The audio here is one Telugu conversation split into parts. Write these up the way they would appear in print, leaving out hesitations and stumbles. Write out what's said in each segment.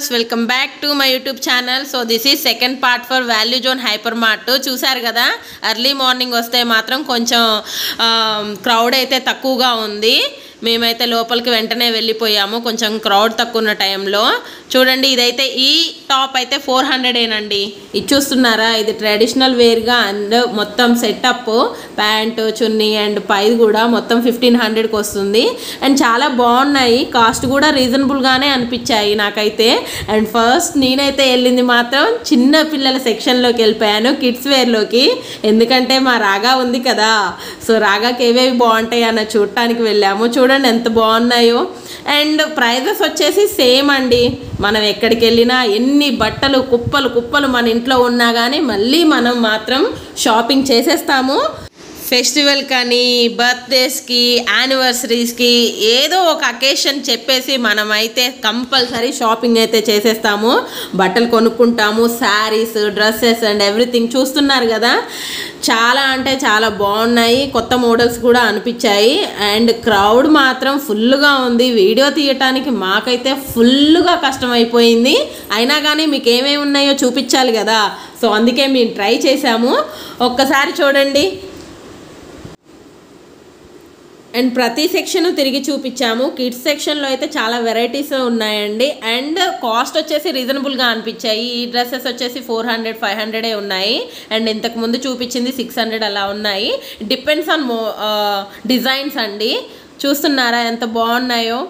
Viewers welcome back to my YouTube channel. So this is second part for value zone hyper mart. చూసారు కదా, ఎర్లీ మార్నింగ్ వస్తే మాత్రం కొంచెం క్రౌడ్ అయితే తక్కువగా ఉంది. మేమైతే లోపలికి వెంటనే వెళ్ళిపోయాము కొంచెం క్రౌడ్ తక్కువ ఉన్న టైంలో. చూడండి, ఇదైతే ఈ టాప్ అయితే 400 ఇది చూస్తున్నారా, ఇది ట్రెడిషనల్ వేర్గా అండ్ మొత్తం సెటప్ ప్యాంటు చున్నీ అండ్ పై కూడా మొత్తం 1500కి వస్తుంది. అండ్ చాలా బాగున్నాయి, కాస్ట్ కూడా రీజనబుల్గానే అనిపించాయి నాకైతే. అండ్ ఫస్ట్ నేనైతే వెళ్ళింది మాత్రం చిన్న పిల్లల సెక్షన్లోకి వెళ్ళిపోయాను, కిడ్స్ వేర్లోకి. ఎందుకంటే మా రాగా ఉంది కదా, సో రాగాకి ఏవేవి బాగుంటాయి అన్న చూడటానికి వెళ్ళాము. చూడండి ఎంత బాగున్నాయో. అండ్ ప్రైజెస్ వచ్చేసి సేమ్ అండి. మనం ఎక్కడికి వెళ్ళినా ఎన్ని బట్టలు కుప్పలు కుప్పలు మన ఇంట్లో ఉన్నా కానీ మళ్ళీ మనం మాత్రం షాపింగ్ చేసేస్తాము. ఫెస్టివల్ కానీ బర్త్డేస్కి యానివర్సరీస్కి ఏదో ఒక అకేషన్ చెప్పేసి మనమైతే కంపల్సరీ షాపింగ్ అయితే చేసేస్తాము, బట్టలు కొనుక్కుంటాము, శారీస్, డ్రెస్సెస్ అండ్ ఎవ్రీథింగ్. చూస్తున్నారు కదా, చాలా అంటే చాలా బాగున్నాయి, కొత్త మోడల్స్ కూడా అనిపించాయి. అండ్ క్రౌడ్ మాత్రం ఫుల్గా ఉంది. వీడియో తీయటానికి మాకైతే ఫుల్గా కష్టమైపోయింది. అయినా కానీ మీకు ఏమేమి ఉన్నాయో చూపించాలి కదా, సో అందుకే మేము ట్రై చేసాము. ఒక్కసారి చూడండి. అండ్ ప్రతి సెక్షన్ తిరిగి చూపించాము. కిడ్స్ సెక్షన్లో అయితే చాలా వెరైటీస్ ఉన్నాయండి. అండ్ కాస్ట్ వచ్చేసి రీజనబుల్గా అనిపించాయి. ఈ డ్రెస్సెస్ వచ్చేసి 400, 500 ఉన్నాయి. అండ్ ఇంతకుముందు చూపించింది 600 అలా ఉన్నాయి. డిపెండ్స్ ఆన్ డిజైన్స్ అండి. చూస్తున్నారా ఎంత బాగున్నాయో.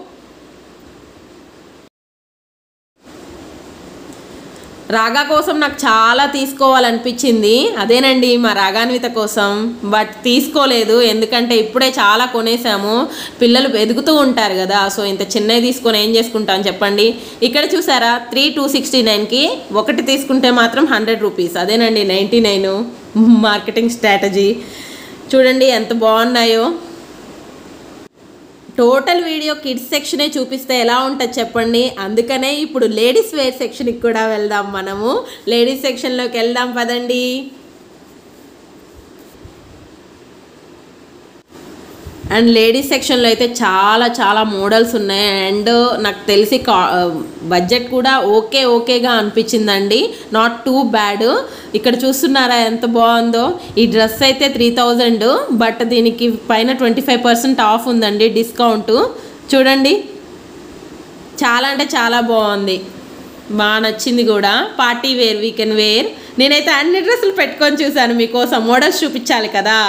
రాగా కోసం నాకు చాలా తీసుకోవాలనిపించింది, అదేనండి మా రాగాన్విత కోసం. బట్ తీసుకోలేదు, ఎందుకంటే ఇప్పుడే చాలా కొనేసాము. పిల్లలు ఎదుగుతూ ఉంటారు కదా, సో ఇంత చిన్నవి తీసుకొని ఏం చేసుకుంటాం చెప్పండి. ఇక్కడ చూసారా, 3,269కి ఒకటి తీసుకుంటే మాత్రం 100 రూపీస్. అదేనండి 99 మార్కెటింగ్ స్ట్రాటజీ. చూడండి ఎంత బాగున్నాయో. టోటల్ వీడియో కిడ్స్ సెక్షనే చూపిస్తే ఎలా ఉంటుంది చెప్పండి. అందుకనే ఇప్పుడు లేడీస్ వేర్ సెక్షన్కి కూడా వెళ్దాం. మనము లేడీస్ సెక్షన్లోకి వెళ్దాం పదండి. అండ్ లేడీస్ సెక్షన్లో అయితే చాలా చాలా మోడల్స్ ఉన్నాయి. అండ్ నాకు తెలిసి బడ్జెట్ కూడా ఓకేగా అనిపించిందండి, నాట్ టూ బ్యాడ్. ఇక్కడ చూస్తున్నారా ఎంత బాగుందో. ఈ డ్రెస్ అయితే 3000, బట్ దీనికి పైన 25% ఆఫ్ ఉందండి, డిస్కౌంట్. చూడండి, చాలా అంటే చాలా బాగుంది, బాగా నచ్చింది కూడా. Party wear, weekend wear. నేనైతే అన్ని డ్రెస్సులు పెట్టుకొని చూశాను మీకోసం, మోడల్స్ చూపించాలి కదా.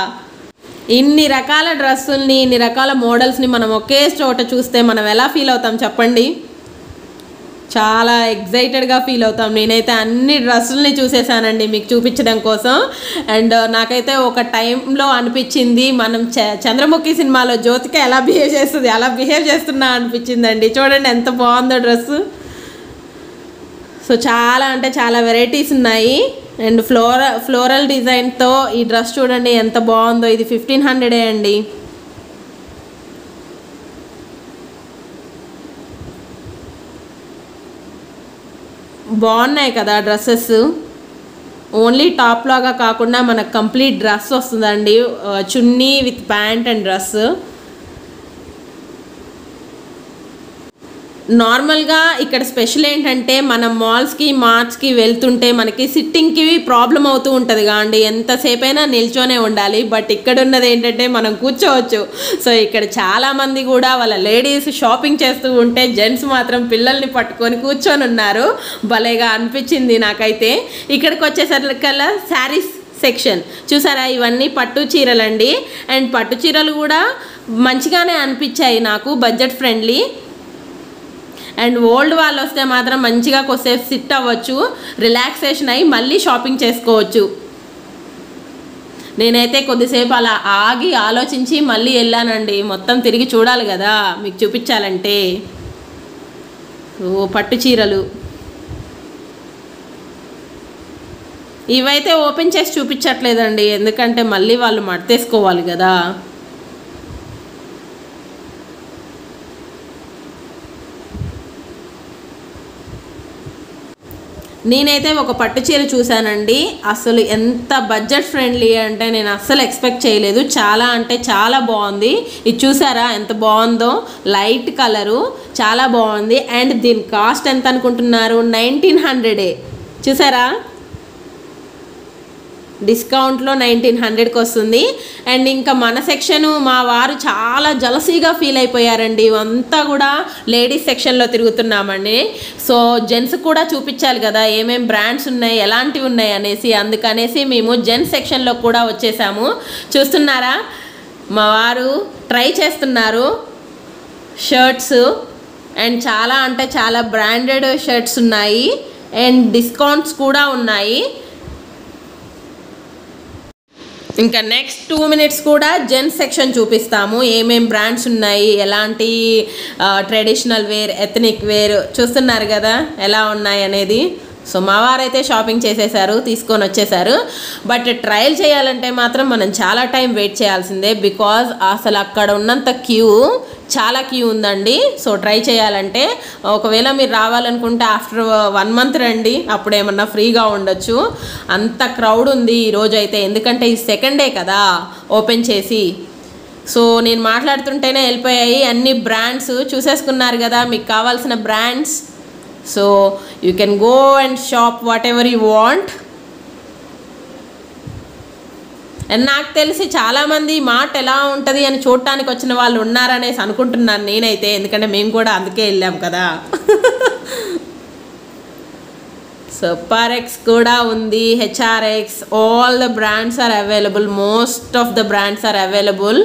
ఇన్ని రకాల డ్రెస్సుల్ని, ఇన్ని రకాల మోడల్స్ని మనం ఒకే చోట చూస్తే మనం ఎలా ఫీల్ అవుతాం చెప్పండి. చాలా ఎగ్జైటెడ్గా ఫీల్ అవుతాం. నేనైతే అన్ని డ్రెస్సుల్ని చూసేసానండి మీకు చూపించడం కోసం. అండ్ నాకైతే ఒక టైంలో అనిపించింది, మనం చంద్రముఖి సినిమాలో జ్యోతిక ఎలా బిహేవ్ చేస్తుంది అలా బిహేవ్ చేస్తున్నా అనిపించిందండి. చూడండి ఎంత బాగుందో డ్రెస్సు. సో చాలా అంటే చాలా వెరైటీస్ ఉన్నాయి. అండ్ ఫ్లోరల్ డిజైన్తో ఈ డ్రెస్ చూడండి ఎంత బాగుందో. ఇది 1500 అండి. బాగున్నాయి కదా డ్రెస్సెస్. ఓన్లీ టాప్ లాగా కాకుండా మనకు కంప్లీట్ డ్రెస్ వస్తుందండి, చున్నీ విత్ ప్యాంట్ అండ్ డ్రెస్. నార్మల్గా ఇక్కడ స్పెషల్ ఏంటంటే మనం మాల్స్కి మార్ట్స్కి వెళ్తుంటే మనకి సిట్టింగ్కి ప్రాబ్లం అవుతూ ఉంటుంది కాండి, ఎంతసేపైనా నిల్చొనే ఉండాలి. బట్ ఇక్కడ ఉన్నది ఏంటంటే మనం కూర్చోవచ్చు. సో ఇక్కడ చాలామంది కూడా వాళ్ళ లేడీస్ షాపింగ్ చేస్తూ ఉంటే జెంట్స్ మాత్రం పిల్లల్ని పట్టుకొని కూర్చొని ఉన్నారు. భలేగా అనిపించింది నాకైతే. ఇక్కడికి వచ్చేసరికల్లా శారీస్ సెక్షన్ చూసారా, ఇవన్నీ పట్టు చీరలండి. అండ్ పట్టు చీరలు కూడా మంచిగానే అనిపించాయి నాకు, బడ్జెట్ ఫ్రెండ్లీ. అండ్ ఓల్డ్ వాళ్ళు వస్తే మాత్రం మంచిగా కొద్దిసేపు సిట్ అవ్వచ్చు, రిలాక్సేషన్ అయ్యి మళ్ళీ షాపింగ్ చేసుకోవచ్చు. నేనైతే కొద్దిసేపు అలా ఆగి ఆలోచించి మళ్ళీ వెళ్ళానండి, మొత్తం తిరిగి చూడాలి కదా మీకు చూపించాలంటే. ఓ పట్టు చీరలు ఇవైతే ఓపెన్ చేసి చూపించట్లేదండి, ఎందుకంటే మళ్ళీ వాళ్ళు మడతేసుకోవాలి కదా. నేనైతే ఒక పట్టు చీర చూశానండి, అసలు ఎంత బడ్జెట్ ఫ్రెండ్లీ అంటే నేను అస్సలు ఎక్స్పెక్ట్ చేయలేదు. చాలా అంటే చాలా బాగుంది. ఇది చూసారా ఎంత బాగుందో, లైట్ కలరు చాలా బాగుంది. అండ్ దీని కాస్ట్ ఎంత అనుకుంటున్నారు? 1900. చూసారా, డిస్కౌంట్లో 1900కి వస్తుంది. అండ్ ఇంకా మన సెక్షను మా వారు చాలా జలసీగా ఫీల్ అయిపోయారండి. అంతా కూడా లేడీస్ సెక్షన్లో తిరుగుతున్నామండి. సో జెంట్స్ కూడా చూపించాలి కదా ఏమేం బ్రాండ్స్ ఉన్నాయి, ఎలాంటివి ఉన్నాయి అనేసి, అందుకనేసి మేము జెంట్స్ సెక్షన్లో కూడా వచ్చేసాము. చూస్తున్నారా, మా వారు ట్రై చేస్తున్నారు షర్ట్స్. అండ్ చాలా అంటే చాలా బ్రాండెడ్ షర్ట్స్ ఉన్నాయి అండ్ డిస్కౌంట్స్ కూడా ఉన్నాయి. ఇంకా నెక్స్ట్ 2 minutes కూడా జెంట్స్ సెక్షన్ చూపిస్తాము, ఏమేం బ్రాండ్స్ ఉన్నాయి, ఎలాంటి ట్రెడిషనల్ వేర్, ఎథనిక్ వేర్ చూస్తున్నారు కదా ఎలా ఉన్నాయి అనేది. సో మా వారైతే షాపింగ్ చేసేసారు, తీసుకొని వచ్చేసారు. బట్ ట్రయల్ చేయాలంటే మాత్రం మనం చాలా టైం వెయిట్ చేయాల్సిందే, బికాజ్ అసలు అక్కడ ఉన్నంత చాలా క్యూ ఉందండి. సో ట్రై చేయాలంటే ఒకవేళ మీరు రావాలనుకుంటే ఆఫ్టర్ 1 month రండి, అప్పుడు ఏమన్నా ఫ్రీగా ఉండొచ్చు. అంత క్రౌడ్ ఉంది ఈరోజు అయితే, ఎందుకంటే ఈ సెకండ్ డే కదా ఓపెన్ చేసి. సో నేను మాట్లాడుతుంటేనే వెళ్ళిపోయాయి అన్ని బ్రాండ్స్. చూసేసుకున్నారు కదా మీకు కావాల్సిన brands. So you can go and shop what ever you want. And నాకు తెలిసి చాలామంది మార్ట్ ఎలా ఉంటుంది అని చూడటానికి వచ్చిన వాళ్ళు ఉన్నారనేసి అనుకుంటున్నాను నేనైతే, ఎందుకంటే మేము కూడా అందుకే వెళ్ళాం కదా. సో పరెక్స్ కూడా ఉంది, HRX, all the brands are available, most of the brands are available.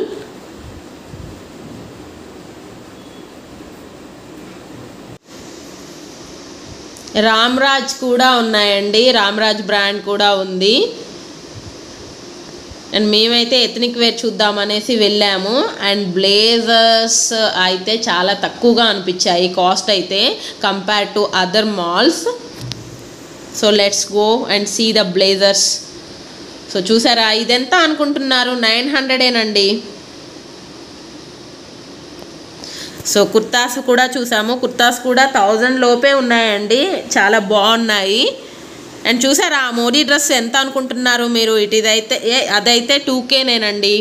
Ramraj కూడా ఉన్నాయండి, రామ్రాజ్ బ్రాండ్ కూడా ఉంది. అండ్ మేమైతే ఎథనిక్ వేర్ చూద్దామనేసి వెళ్ళాము. అండ్ బ్లేజర్స్ అయితే చాలా తక్కువగా అనిపించాయి కాస్ట్ అయితే compare to other malls. So let's go and see the blazers. So చూసారా, ఇదెంత అనుకుంటున్నారు? 900ఏనండి. సో కుర్తాస్ కూడా చూసాము, కుర్తాస్ కూడా 1000 లోపే ఉన్నాయండి, చాలా బాగున్నాయి. అండ్ చూసారా ఆ మోడీ డ్రెస్ ఎంత అనుకుంటున్నారు మీరు? ఇదైతే అదైతే 2Kనేనండి.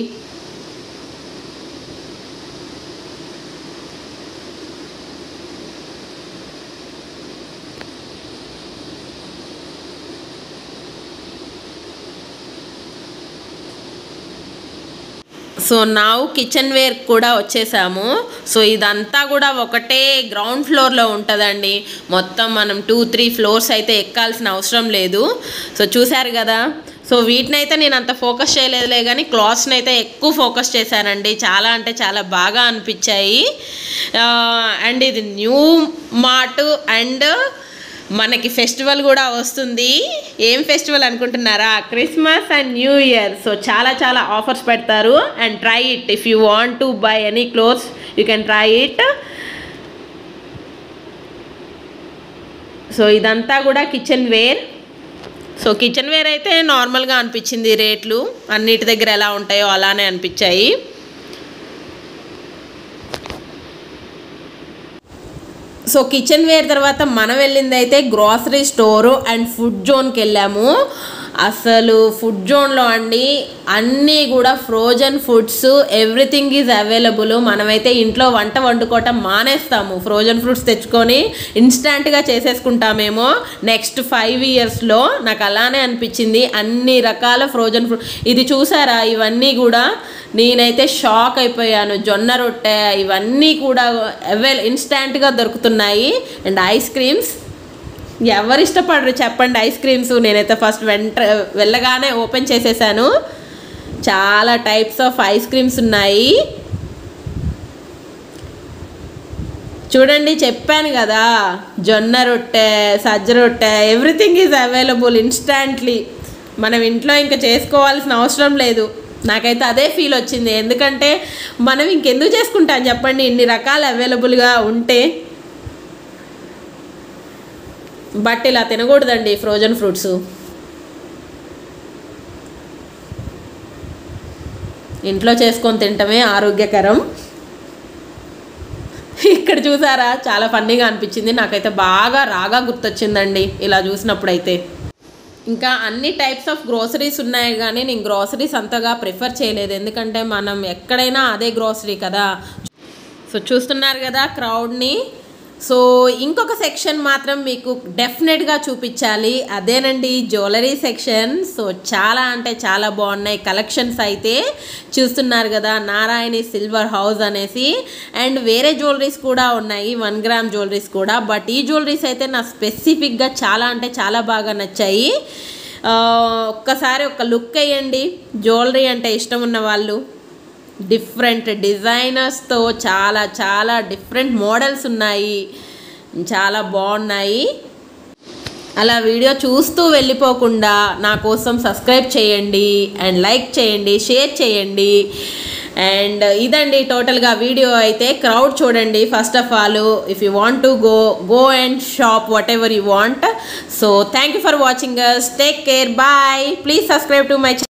సో నా కిచెన్ వేర్ కూడా వచ్చేసాము. సో ఇదంతా కూడా ఒకటే గ్రౌండ్ ఫ్లోర్లో ఉంటుందండి. మొత్తం మనం 2-3 floors అయితే ఎక్కాల్సిన అవసరం లేదు. సో చూసారు కదా. సో వీటిని అయితే నేను అంత ఫోకస్ చేయలేదులే, కానీ క్లాత్స్ని అయితే ఎక్కువ ఫోకస్ చేశానండి. చాలా అంటే చాలా బాగా అనిపించాయి. అండ్ ఇది న్యూ మార్ట్ అండ్ మనకి ఫెస్టివల్ కూడా వస్తుంది. ఏం ఫెస్టివల్ అనుకుంటున్నారా? Christmas and new year. So చాలా చాలా ఆఫర్స్ పెడతారు. And try it, if you want to buy any clothes you can try it. So ఇదంతా కూడా kitchen wear. So kitchen wear అయితే నార్మల్గా అనిపించింది, రేట్లు అన్నిటి దగ్గర ఎలా ఉంటాయో అలానే అనిపించాయి. సో కిచెన్ వేర్ తర్వాత మనం వెళ్ళింది అయితే గ్రాసరీ స్టోరు అండ్ ఫుడ్ జోన్కి వెళ్ళాము. అసలు ఫుడ్ జోన్లో అండి అన్నీ కూడా frozen foods, everything is available. మనమైతే ఇంట్లో వంట వండుకోవటం మానేస్తాము, ఫ్రోజన్ ఫ్రూట్స్ తెచ్చుకొని ఇన్స్టాంట్గా చేసేసుకుంటామేమో నెక్స్ట్ 5 yearsలో. నాకు అలానే అనిపించింది, అన్ని రకాల ఫ్రోజన్ ఫ్రూట్. ఇది చూసారా, ఇవన్నీ కూడా నేనైతే షాక్ అయిపోయాను. జొన్న రొట్టె ఇవన్నీ కూడా ఇన్స్టాంట్గా దొరుకుతున్నాయి. అండ్ ఐస్ క్రీమ్స్, ఎవరు ఇష్టపడరు చెప్పండి ఐస్ క్రీమ్స్. నేనైతే ఫస్ట్ వెళ్ళగానే ఓపెన్ చేసేసాను. చాలా టైప్స్ ఆఫ్ ఐస్ క్రీమ్స్ ఉన్నాయి. చూడండి, చెప్పాను కదా, జొన్న రొట్టె, సజ్జ రొట్టె, ఎవ్రీథింగ్ ఈజ్ అవైలబుల్ ఇన్స్టాంట్లీ. మనం ఇంట్లో ఇంకా చేసుకోవాల్సిన అవసరం లేదు. నాకైతే అదే ఫీల్ వచ్చింది. ఎందుకంటే మనం ఇంకెందుకు చేసుకుంటాం చెప్పండి, ఇన్ని రకాలు అవైలబుల్గా ఉంటే. బట్ ఇలా తినకూడదండి ఫ్రోజన్ ఫ్రూట్స్. ఇంట్లో చేసుకొని తింటమే ఆరోగ్యకరం. ఇక్కడ ఇక్కడ చూసారా, చాలా ఫన్నీగా అనిపించింది నాకైతే. బాగా రాగా గుర్తొచ్చిందండి ఇలా చూసినప్పుడైతే. ఇంకా అన్ని టైప్స్ ఆఫ్ గ్రోసరీస్ ఉన్నాయి కానీ నేను గ్రోసరీస్ అంతగా ప్రిఫర్ చేయలేదు, ఎందుకంటే మనం ఎక్కడైనా అదే గ్రోసరీ కదా. సో చూస్తున్నారు కదా క్రౌడ్ని. సో ఇంకొక సెక్షన్ మాత్రం మీకు డెఫినెట్గా చూపించాలి, అదేనండి జ్యువెలరీ సెక్షన్. సో చాలా అంటే చాలా బాగున్నాయి కలెక్షన్స్ అయితే. చూస్తున్నారు కదా నారాయణి సిల్వర్ హౌస్ అనేసి, అండ్ వేరే జ్యువెలరీస్ కూడా ఉన్నాయి, 1 గ్రామ్ జ్యువెలరీస్ కూడా. బట్ ఈ జ్యువెలరీస్ అయితే నాకు స్పెసిఫిక్గా చాలా అంటే చాలా బాగా నచ్చాయి. ఒక్కసారి ఒక లుక్ వేయండి, జ్యువెలరీ అంటే ఇష్టం ఉన్న వాళ్ళు. డిఫరెంట్ డిజైనర్స్తో చాలా చాలా డిఫరెంట్ మోడల్స్ ఉన్నాయి, చాలా బాగున్నాయి. అలా వీడియో చూస్తూ వెళ్ళిపోకుండా నా కోసం సబ్స్క్రైబ్ చేయండి అండ్ లైక్ చేయండి, షేర్ చేయండి. అండ్ ఇదండి టోటల్గా వీడియో అయితే. క్రౌడ్ చూడండి first of all. If you want to go and shop what ever you want. So thank you for watching us. Take care. Bye. Please subscribe to my channel.